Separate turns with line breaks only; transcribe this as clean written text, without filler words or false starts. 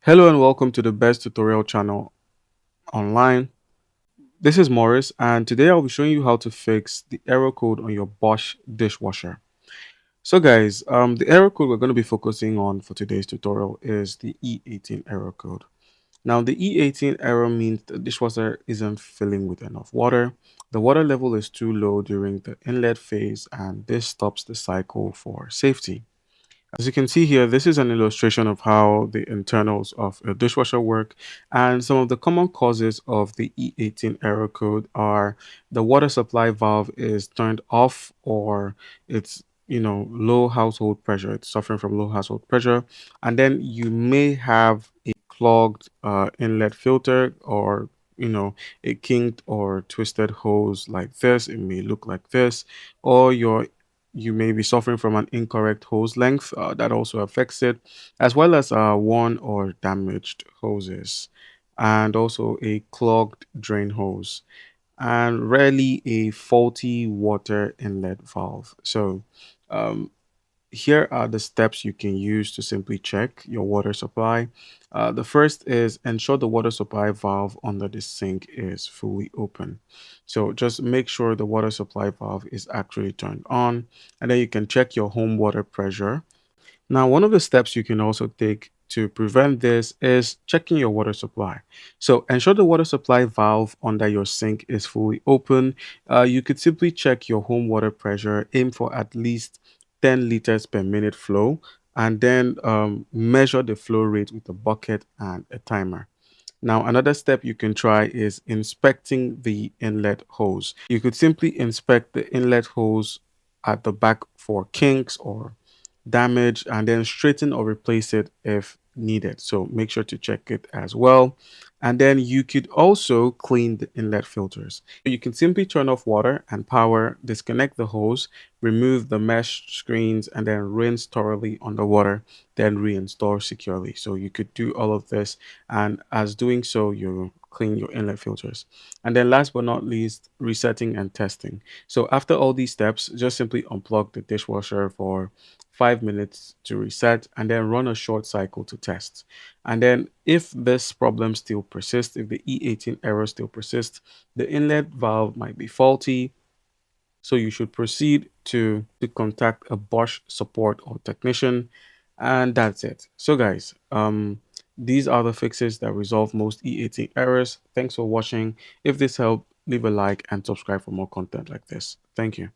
Hello and welcome to the best tutorial channel online. This is Morris, and today I'll be showing you how to fix the error code on your Bosch dishwasher. So guys, the error code we're going to be focusing on for today's tutorial is the E18 error code. Now the E18 error means the dishwasher isn't filling with enough water. The water level is too low during the inlet phase, and this stops the cycle for safety. As you can see here, this is an illustration of how the internals of a dishwasher work, and some of the common causes of the E18 error code are the water supply valve is turned off, or it's low household pressure. It's suffering from low household pressure, and then you may have a clogged inlet filter, or a kinked or twisted hose like this. It may look like this, or you may be suffering from an incorrect hose length that also affects it, as well as worn or damaged hoses, and also a clogged drain hose, and rarely a faulty water inlet valve. So, um, here are the steps you can use to simply check your water supply. The first is ensure the water supply valve under the sink is fully open. So just make sure the water supply valve is actually turned on, and then you can check your home water pressure. Now, one of the steps you can also take to prevent this is checking your water supply. So ensure the water supply valve under your sink is fully open. You could simply check your home water pressure, aim for at least 10 liters per minute flow, and then measure the flow rate with a bucket and a timer. Now, another step you can try is inspecting the inlet hose. You could simply inspect the inlet hose at the back for kinks or damage, and then straighten or replace it if needed. So make sure to check it as well. And then you could also clean the inlet filters. You can simply turn off water and power, disconnect the hose, remove the mesh screens, and then rinse thoroughly underwater, then reinstall securely. So you could do all of this, and as doing so, you clean your inlet filters. And then last but not least, resetting and testing. So after all these steps, just simply unplug the dishwasher for 5 minutes to reset, and then run a short cycle to test. And then if this problem still persists, if the E18 error still persists, the inlet valve might be faulty. So you should proceed to contact a Bosch support or technician, and that's it. So guys, these are the fixes that resolve most E18 errors. Thanks for watching. If this helped, leave a like and subscribe for more content like this. Thank you.